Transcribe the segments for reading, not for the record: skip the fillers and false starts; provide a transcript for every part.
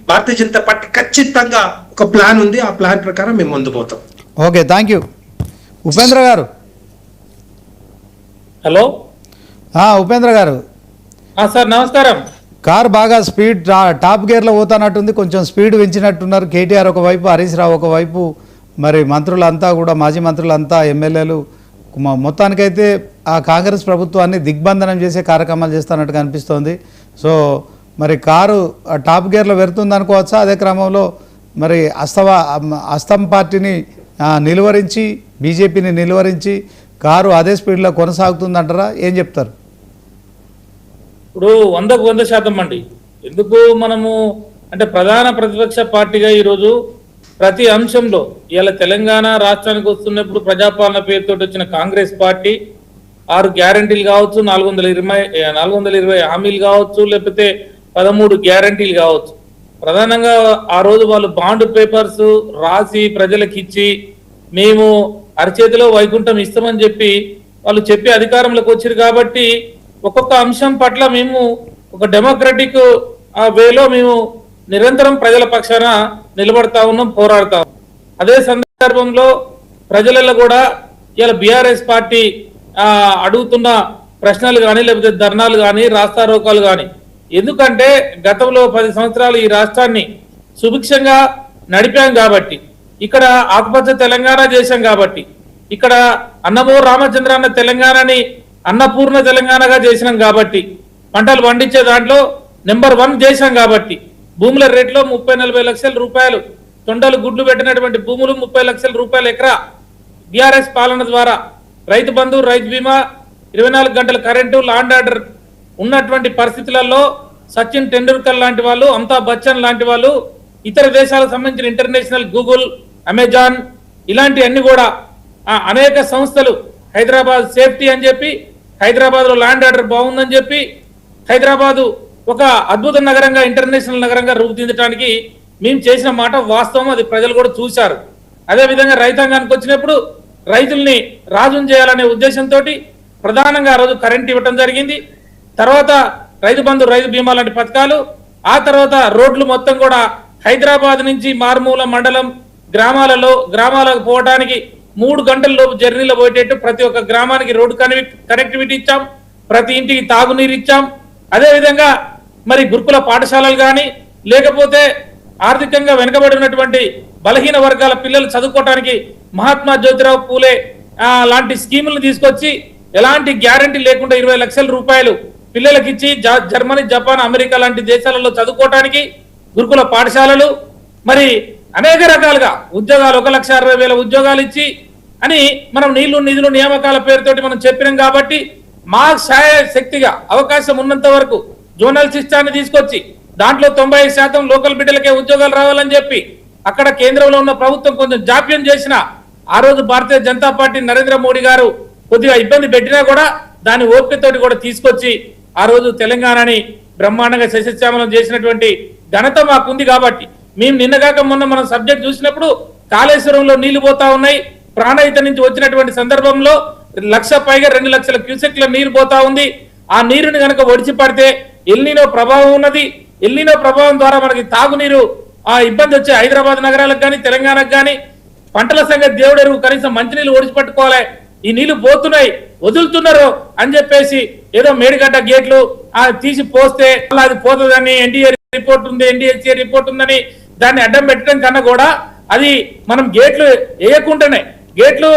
Bharatiya Janata party ఖచ్చితంగా ఒక plan ఉంది. ఆ ప్లాన్ ప్రకారం మేము ముందు పోతాం. Okay, thank you. ఉపేంద్ర గారు. హలో. ఉపేంద్ర గారు. సార్ నమస్కారం. కార్ బాగా స్పీడ్ టాప్ గేర్లో పోతానట్టుంది, కొంచెం స్పీడ్ పెంచినట్టున్నారు. కేటీఆర్ ఒకవైపు, హరీష్ రావు ఒకవైపు, మరి మంత్రులంతా కూడా, మాజీ మంత్రులంతా, ఎమ్మెల్యేలు మొత్తానికైతే ఆ కాంగ్రెస్ ప్రభుత్వాన్ని దిగ్బంధనం చేసే కార్యక్రమాలు చేస్తున్నట్టుగా అనిపిస్తోంది. సో మరి కారు టాప్ గేర్లో వెళ్తుంది అనుకోవచ్చా? అదే క్రమంలో మరి అస్తం పార్టీని నిలువరించి, బీజేపీని నిలువరించి కారు అదే స్పీడ్లో కొనసాగుతుందంటారా? ఏం చెప్తారు? ఇప్పుడు 100% అండి. ఎందుకు మనము అంటే ప్రధాన ప్రతిపక్ష పార్టీగా ఈరోజు ప్రతి అంశంలో ఇవాళ తెలంగాణ రాష్ట్రానికి వస్తున్నప్పుడు ప్రజాపాలన పేరుతో వచ్చిన కాంగ్రెస్ పార్టీ 6 గ్యారంటీలు కావచ్చు, 420 హామీలు కావచ్చు, లేకపోతే 13 గ్యారంటీలు కావచ్చు. ప్రధానంగా ఆ రోజు వాళ్ళు బాండ్ పేపర్స్ రాసి ప్రజలకు ఇచ్చి మేము అరచేతిలో వైకుంఠం ఇస్తామని చెప్పి వాళ్ళు చెప్పి అధికారంలోకి వచ్చారు. కాబట్టి ఒక్కొక్క అంశం పట్ల మేము ఒక డెమోక్రటిక్ వేలో మేము నిరంతరం ప్రజల పక్షాన నిలబడతా ఉన్నాం, పోరాడుతా ఉన్నాం. అదే సందర్భంలో ప్రజలలో కూడా ఇలా బీఆర్ఎస్ పార్టీ అడుగుతున్న ప్రశ్నలు కానీ, లేకపోతే ధర్నాలు కానీ, రాస్తారోకాలు కానీ, ఎందుకంటే గతంలో 10 సంవత్సరాలు ఈ రాష్ట్రాన్ని సుభిక్షంగా నడిపాం కాబట్టి, ఇక్కడ ఆకుపచ్చ తెలంగాణ చేశాం కాబట్టి, ఇక్కడ అన్నమో రామచంద్ర అన్న తెలంగాణని అన్నపూర్ణ తెలంగాణగా చేసినాం కాబట్టి, పంటలు పండించే దాంట్లో నెంబర్ 1 చేశాం కాబట్టి, భూముల రేట్లో 30-40 లక్షల రూపాయలు, తొండలు గుడ్లు పెట్టినటువంటి భూములు 30 లక్షల రూపాయలు ఎకరా బీఆర్ఎస్ పాలన ద్వారా, రైతు బంధు, రైతు బీమా, 24 గంటల కరెంటు, లాండ్ ఆర్డర్ ఉన్నటువంటి పరిస్థితులలో సచిన్ టెండూల్కర్ లాంటి వాళ్ళు, అమితాబ్ బచ్చన్ లాంటి వాళ్ళు, ఇతర దేశాలకు సంబంధించిన ఇంటర్నేషనల్ గూగుల్, అమెజాన్ ఇలాంటి అన్ని కూడా అనేక సంస్థలు హైదరాబాద్ సేఫ్టీ అని చెప్పి, హైదరాబాద్లో ల్యాండ్ ఆర్డర్ బాగుందని చెప్పి, హైదరాబాదు ఒక అద్భుత నగరంగా, ఇంటర్నేషనల్ నగరంగా రూపుదిద్దడానికి మేము చేసిన మాట వాస్తవం. అది ప్రజలు కూడా చూశారు. అదేవిధంగా రైతాంగానికి వచ్చినప్పుడు రైతుల్ని రాజును చేయాలనే ఉద్దేశంతో ప్రధానంగా ఆ రోజు కరెంట్ ఇవ్వటం జరిగింది. తర్వాత రైతు బంధు, రైతు బీమా లాంటి పథకాలు, ఆ తర్వాత రోడ్లు మొత్తం కూడా హైదరాబాద్ నుంచి మారుమూల మండలం గ్రామాలకు పోవడానికి 3 గంటల లోపు జర్నీలో పోయేటట్టు ప్రతి ఒక్క గ్రామానికి రోడ్డు కనెక్టివిటీ ఇచ్చాం, ప్రతి ఇంటికి తాగునీరు ఇచ్చాం. అదేవిధంగా మరి గురుకుల పాఠశాలలు కానీ, లేకపోతే ఆర్థికంగా వెనుకబడినటువంటి బలహీన వర్గాల పిల్లలు చదువుకోవడానికి మహాత్మా జ్యోతిరావు పూలే లాంటి స్కీములను తీసుకొచ్చి ఎలాంటి గ్యారంటీ లేకుండా 20 లక్షల రూపాయలు పిల్లలకి ఇచ్చి, జర్మనీ, జపాన్, అమెరికా లాంటి దేశాలలో చదువుకోవడానికి గురుకుల పాఠశాలలు, మరి అనేక రకాలుగా ఉద్యోగాలు, 1,60,000 ఉద్యోగాలు ఇచ్చి అని మనం నీళ్లు, నిధులు, నియామకాల పేరుతోటి మనం చెప్పినాం. కాబట్టి మా శక్తిగా అవకాశం ఉన్నంత వరకు జోనల్ సిస్టాన్ని తీసుకొచ్చి దాంట్లో 90% లోకల్ బిడ్డలకే ఉద్యోగాలు రావాలని చెప్పి, అక్కడ కేంద్రంలో ఉన్న ప్రభుత్వం కొంచెం జాప్యం చేసిన ఆ రోజు భారతీయ జనతా పార్టీ నరేంద్ర మోడీ గారు కొద్దిగా ఇబ్బంది పెట్టినా కూడా దాని ఓపికతోటి కూడా తీసుకొచ్చి ఆ రోజు తెలంగాణని బ్రహ్మాండంగా సస్యశ్యామలం చేసినటువంటి ఘనత మాకుంది. కాబట్టి మేము నిన్నగాక మొన్న మనం సబ్జెక్ట్ చూసినప్పుడు కాళేశ్వరంలో నీళ్లు పోతా ఉన్నాయి. ప్రాణహిత నుంచి వచ్చినటువంటి సందర్భంలో 1,00,000 పైగా 2 లక్షల క్యూసెక్ల నీరు పోతా ఉంది. ఆ నీరుని కనుక ఒడిచి పడితే ఎల్నినో ప్రభావం ఉన్నది. ఎల్నినో ప్రభావం ద్వారా మనకి తాగునీరు ఇబ్బంది వచ్చే హైదరాబాద్ నగరాలకు కానీ, తెలంగాణకు కానీ పంటల సంగతి దేవుడెరువు, కనీసం మంచినీళ్ళు ఒడిచి పట్టుకోవాలి. ఈ నీళ్లు పోతున్నాయి, వదులుతున్నారు అని చెప్పేసి ఏదో మేడిగడ్డ గేట్లు తీసి పోస్తే అది పోతుందని ఎన్డీఏ రిపోర్ట్ ఉంది, ఎన్డీహెచ్ఏ రిపోర్ట్ ఉందని దాన్ని అడ్డం పెట్టడం కన్నా కూడా అది మనం గేట్లు వేయకుండానే, గేట్లు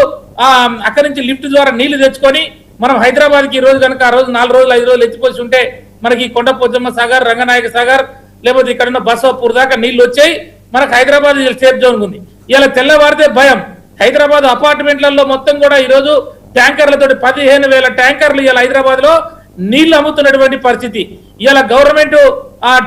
అక్కడి నుంచి లిఫ్ట్ ద్వారా నీళ్లు తెచ్చుకొని మనం హైదరాబాద్కి ఈ రోజు కనుక ఆ రోజు 4 రోజులు 5 రోజులు ఎత్తిపోసి ఉంటే మనకి కొండపోచమ్మ సాగర్, రంగనాయక సాగర్, లేకపోతే ఇక్కడ ఉన్న బసవపూర్ దాకా నీళ్లు వచ్చాయి. మనకు హైదరాబాద్ సేఫ్ జోన్ ఉంది. ఇలా తెల్లవారితే భయం. హైదరాబాద్ అపార్ట్మెంట్లలో మొత్తం కూడా ఈరోజు ట్యాంకర్లతో 15,000 ట్యాంకర్లు ఇలా హైదరాబాద్ లో నీళ్లు అమ్ముతున్నటువంటి పరిస్థితి. ఇలా గవర్నమెంట్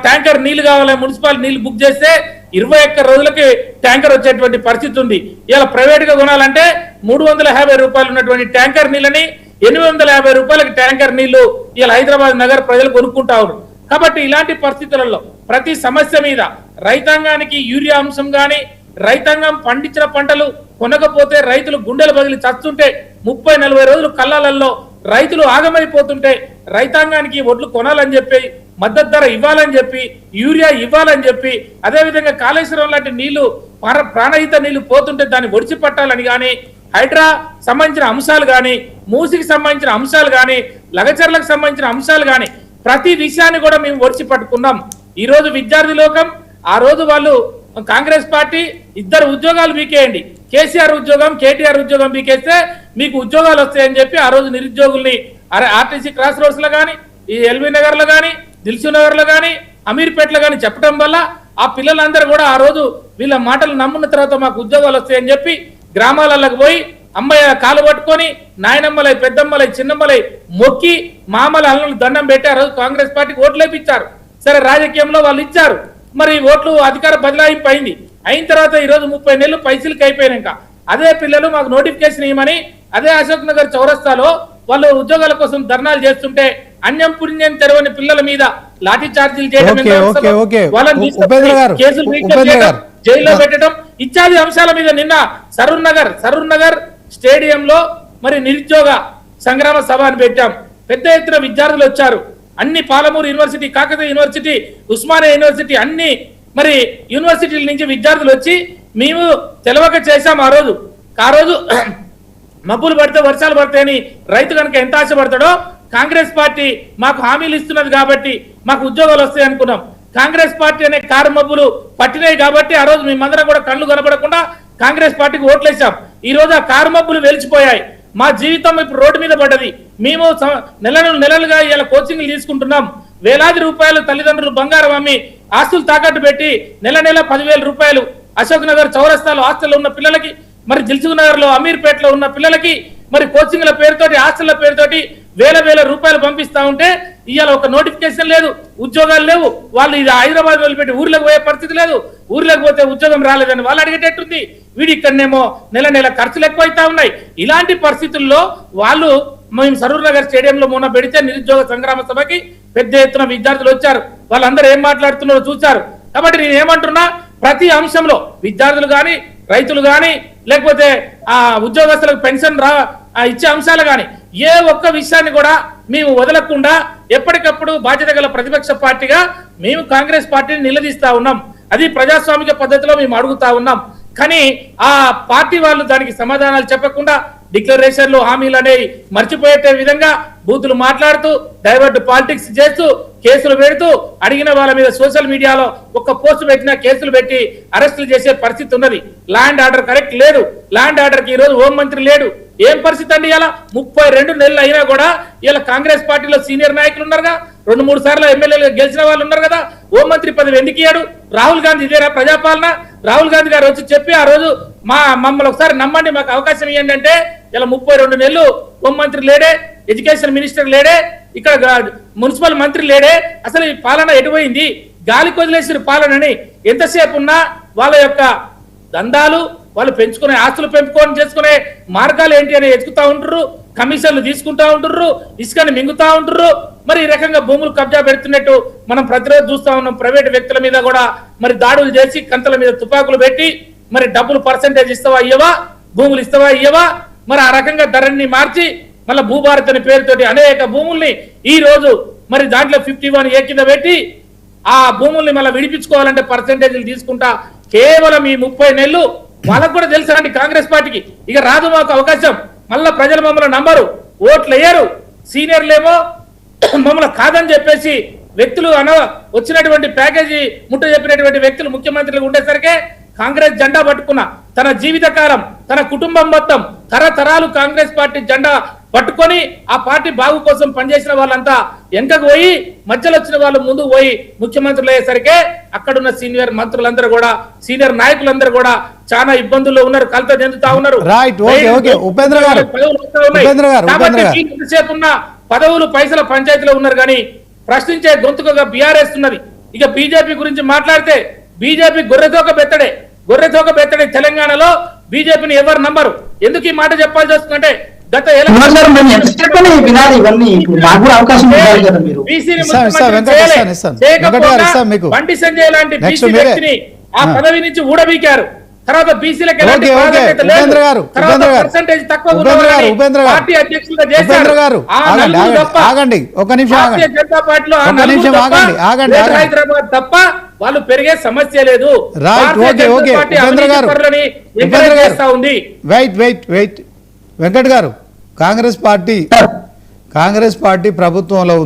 ట్యాంకర్ నీళ్లు కావాలి, మున్సిపాలిటీ నీళ్లు బుక్ చేస్తే 21 రోజులకి ట్యాంకర్ వచ్చేటువంటి పరిస్థితి ఉంది. ఇలా ప్రైవేట్ గా కొనాలంటే 350 రూపాయలు ఉన్నటువంటి ట్యాంకర్ నీళ్ళని 850 రూపాయలకి ట్యాంకర్ నీళ్లు ఇలా హైదరాబాద్ నగర ప్రజలు కొనుక్కుంటారు. కాబట్టి ఇలాంటి పరిస్థితులలో ప్రతి సమస్య మీద రైతాంగానికి యూరియా అంశం కానీ, రైతాంగం పండించిన పంటలు కొనకపోతే రైతులు గుండెలు బదిలి చస్తుంటే 30-40 రోజులు కళ్ళాలలో రైతులు ఆగమైపోతుంటే రైతాంగానికి ఒడ్లు కొనాలని చెప్పి మద్దతు ధర ఇవ్వాలని చెప్పి, యూరియా ఇవ్వాలని చెప్పి, అదేవిధంగా కాళేశ్వరం లాంటి నీళ్లు ప్రాణహిత నీళ్లు పోతుంటే దాన్ని ఒడిచి పట్టాలని కానీ, హైడ్రా సంబంధించిన అంశాలు కానీ, మూసికి సంబంధించిన అంశాలు కానీ, లగచర్లకు సంబంధించిన అంశాలు కానీ ప్రతి విషయాన్ని కూడా మేము ఒడిచి పట్టుకున్నాం. ఈ రోజు విద్యార్థి లోకం, ఆ రోజు వాళ్ళు కాంగ్రెస్ పార్టీ ఇద్దరు ఉద్యోగాలు మీకేయండి, కేసీఆర్ ఉద్యోగం, కేటీఆర్ ఉద్యోగం మీకేస్తే మీకు ఉద్యోగాలు వస్తాయని చెప్పి ఆ రోజు నిరుద్యోగుల్ని ఆర్టీసీ క్రాస్ రోడ్స్ లో కానీ, ఈ ఎల్బీ నగర్ లో కానీ, దిల్సు నగర్ లో కానీ, అమీర్పేటలో కానీ చెప్పడం వల్ల ఆ పిల్లలందరూ కూడా ఆ రోజు వీళ్ళ మాటలు నమ్మున్న తర్వాత మాకు ఉద్యోగాలు వస్తాయని చెప్పి గ్రామాలకు పోయి అమ్మయ్య కాలు పట్టుకొని నాయనమ్మలై, పెద్దమ్మలై, చిన్నమ్మలై మొక్కి మామల అల్లను దండం పెట్టి ఆ రోజు కాంగ్రెస్ పార్టీకి ఓట్లు వేయించారు. సరే, రాజకీయంలో వాళ్ళు ఇచ్చారు, మరి ఓట్లు అధికార బదలాయింపు అయింది. అయిన తర్వాత ఈ రోజు 30 నెలలు పైసలకి అయిపోయినాక అదే పిల్లలు మాకు నోటిఫికేషన్ ఇవ్వమని అదే అశోక్ నగర్ చౌరస్తాలో వాళ్ళు ఉద్యోగాల కోసం ధర్నాలు చేస్తుంటే అన్యం పుణ్యం తెరవని పిల్లల మీద లాఠీ చార్జీలు చేయడం, జైల్లో పెట్టడం ఇత్యాది అంశాల మీద నిన్న సరూర్ నగర్ స్టేడియంలో మరి నిరుద్యోగ సంగ్రామ సభ అని పెట్టాం. పెద్ద ఎత్తున విద్యార్థులు వచ్చారు. అన్ని Palamuru university, Kakatiya university, Osmania university, అన్ని మరి యూనివర్సిటీల నుంచి విద్యార్థులు వచ్చి మేము తెలవక చేశాం. ఆ రోజు మబ్బులు పడితే వర్షాలు పడతాయని రైతు కనుక ఎంత ఆశపడతాడో, కాంగ్రెస్ పార్టీ మాకు హామీలు ఇస్తున్నది కాబట్టి మాకు ఉద్యోగాలు వస్తాయి అనుకున్నాం. కాంగ్రెస్ పార్టీ అనే కారు మబ్బులు పట్టినాయి కాబట్టి ఆ రోజు మేమందరం కూడా కళ్ళు కనబడకుండా కాంగ్రెస్ పార్టీకి ఓట్లేసాం. ఈ రోజు ఆ కారు మబ్బులు వెలిచిపోయాయి. మా జీవితం ఇప్పుడు రోడ్డు మీద పడ్డది. మేము నెలలుగా ఇలా కోచింగ్లు తీసుకుంటున్నాం. వేలాది రూపాయలు తల్లిదండ్రులు బంగారం అమ్మి ఆస్తులు తాకట్టు పెట్టి నెల 10,000 రూపాయలు అశోక్ నగర్ చౌరస్తాలో హాస్టల్లో ఉన్న పిల్లలకి, మరి దిల్సుఖ్ నగర్ లో, అమీర్పేటలో ఉన్న పిల్లలకి మరి కోచింగ్ల పేరుతోటి, హాస్టల్ల పేరుతోటి వేల రూపాయలు పంపిస్తా ఉంటే ఇవాళ ఒక నోటిఫికేషన్ లేదు, ఉద్యోగాలు లేవు. వాళ్ళు ఇది హైదరాబాద్ వదిలిపెట్టి ఊర్లోకి పోయే పరిస్థితి లేదు. ఊర్లోకి పోతే ఉద్యోగం రాలేదని వాళ్ళు అడిగేటట్టుంది. వీడి ఇక్కడనేమో నెల ఖర్చులు ఎక్కువైతా ఉన్నాయి. ఇలాంటి పరిస్థితుల్లో వాళ్ళు మేము సరూర్ నగర్ స్టేడియంలో మొన్న పెడితే నిరుద్యోగ సంగ్రామ సభకి పెద్ద ఎత్తున విద్యార్థులు వచ్చారు. వాళ్ళందరూ ఏం మాట్లాడుతున్నారో చూశారు. కాబట్టి నేను ఏమంటున్నా, ప్రతి అంశంలో విద్యార్థులు కానీ, రైతులు కానీ, లేకపోతే ఆ ఉద్యోగస్తులకు పెన్షన్ ఇచ్చే అంశాలు కానీ ఏ ఒక్క విషయాన్ని కూడా మేము వదలకుండా ఎప్పటికప్పుడు బాధ్యత గల ప్రతిపక్ష పార్టీగా మేము కాంగ్రెస్ పార్టీని నిలదీస్తా ఉన్నాం. అది ప్రజాస్వామిక పద్ధతిలో మేము అడుగుతా ఉన్నాం. కానీ ఆ పార్టీ వాళ్ళు దానికి సమాధానాలు చెప్పకుండా డిక్లరేషన్లు, హామీలు అనేవి మర్చిపోయే విధంగా బూతులు మాట్లాడుతూ డైవర్ట్ పాలిటిక్స్ చేస్తూ కేసులు పెడుతూ అడిగిన వాళ్ళ మీద సోషల్ మీడియాలో ఒక్క పోస్ట్ పెట్టినా కేసులు పెట్టి అరెస్టులు చేసే పరిస్థితి ఉన్నది. ల్యాండ్ ఆర్డర్ కరెక్ట్ లేదు. ల్యాండ్ ఆర్డర్ కి ఈ రోజు హోంమంత్రి లేడు. ఏం పరిస్థితి అండి? ఇలా 32 నెలలు అయినా కూడా ఇలా కాంగ్రెస్ పార్టీలో సీనియర్ నాయకులు ఉన్నారుగా, 2-3 సార్లు ఎమ్మెల్యేలు గెలిచిన వాళ్ళు ఉన్నారు కదా, హోంమంత్రి పదవి ఎందుకు ఇయ్యాడు? రాహుల్ గాంధీ ఇదేనా ప్రజాపాలన? రాహుల్ గాంధీ గారు వచ్చి చెప్పి ఆ రోజు మమ్మల్ని ఒకసారి నమ్మండి, మాకు అవకాశం ఇవ్వండి అంటే ఇలా 32 నెలలు హోంమంత్రి లేడే, ఎడ్యుకేషన్ మినిస్టర్ లేడే, ఇక్కడ మున్సిపల్ మంత్రి లేడే. అసలు ఈ పాలన ఎటుపోయింది? గాలికి వదిలేసిన పాలనని ఎంతసేపు ఉన్నా వాళ్ళ యొక్క దందాలు, వాళ్ళు పెంచుకునే ఆస్తులు పెంపుకొని చేసుకునే మార్గాలు ఏంటి అని ఎత్తుకుతా ఉంటారు. కమిషన్లు తీసుకుంటా ఉంటారు, ఇసుకని మింగుతా ఉంటారు. మరి ఈ రకంగా భూములు కబ్జా పెడుతున్నట్టు మనం ప్రతిరోజు చూస్తా ఉన్నాం. ప్రైవేట్ వ్యక్తుల మీద కూడా మరి దాడులు చేసి కంతల మీద తుపాకులు పెట్టి మరి డబ్బులు పర్సెంటేజ్ ఇస్తావా ఇయ్యవా, భూములు ఇస్తావా ఇయ్యవా, మరి ఆ రకంగా ధరని మార్చి మళ్ళీ భూభారత్ అనే పేరుతోటి అనేక భూముల్ని ఈ రోజు మరి దాంట్లో 51A కింద పెట్టి ఆ భూముల్ని మళ్ళీ విడిపించుకోవాలంటే పర్సెంటేజ్లు తీసుకుంటా కేవలం ఈ 30 నెలలు వాళ్ళకు కూడా తెలుసా అండి కాంగ్రెస్ పార్టీకి ఇక రాదు మాకు అవకాశం. మళ్ళా ప్రజలు మమ్మల్ని నంబరు, ఓట్లు వేయరు. సీనియర్లేమో మమ్మల్ని కాదని చెప్పేసి వ్యక్తులు వచ్చినటువంటి ప్యాకేజీ ముట్ట చెప్పినటువంటి వ్యక్తులు ముఖ్యమంత్రులు ఉండేసరికి కాంగ్రెస్ జెండా పట్టుకున్న తన జీవితకాలం, తన కుటుంబం మొత్తం తరతరాలు కాంగ్రెస్ పార్టీ జెండా పట్టుకొని ఆ పార్టీ బాగు కోసం పనిచేసిన వాళ్ళంతా వెనకకు పోయి మధ్యలో వచ్చిన వాళ్ళు ముందుకు పోయి ముఖ్యమంత్రులు అయ్యేసరికి అక్కడున్న సీనియర్ మంత్రులందరూ కూడా, సీనియర్ నాయకులందరూ కూడా చాలా ఇబ్బందుల్లో ఉన్నారు, కలత చెందుతా ఉన్నారు. ఎంతసేపు ఉన్న పదవులు పైసల పంచాయతీలో ఉన్నారు కానీ ప్రశ్నించే గొంతుకగా బీఆర్ఎస్ ఉన్నది. ఇక బీజేపీ గురించి మాట్లాడితే బీజేపీ గొర్రెతోక బెత్తడే. తెలంగాణలో బీజేపీని ఎవరు నంబరు? ఎందుకు ఈ మాట చెప్పాల్సి వస్తుందంటే గత బండి సంజయ్ లాంటి బీసీ వ్యక్తిని ఆ పదవి నుంచి ఊడబీకారు. తర్వాత బీసీలకు ఓకే, ఓకే. ఉపేంద్ర గారు, ఉపేంద్ర గారు, ఉపేంద్ర గారు, ఉపేంద్ర గారు, పార్టీ అధ్యక్షులుగా ఉపేంద్ర చేశారు. గారు, ఆ ఆగండి, నలుగురు ఆగండి, తప్ప, ఆగండి, ఒక నిమిషం భారతీయ ఆగండి, జనతా పార్టీలో ఆ ఒక నలుగురు నిమిషం తప్ప, ఆగండి, ఆగండి, గ్రేటర్ ఆగండి. హైదరాబాద్ తప్ప వాళ్ళు పెరిగే సమస్య లేదు. Right, Bharatiya okay, Janata okay. Party Upendra గారు, అవినీతి పరులని ఉపేంద్ర ఎంకరేజ్ గారు, చేస్తా ఉంది. వెయిట్ వెంకట్ గారు, కాంగ్రెస్ పార్టీ ప్రభుత్వంలో ఉంది.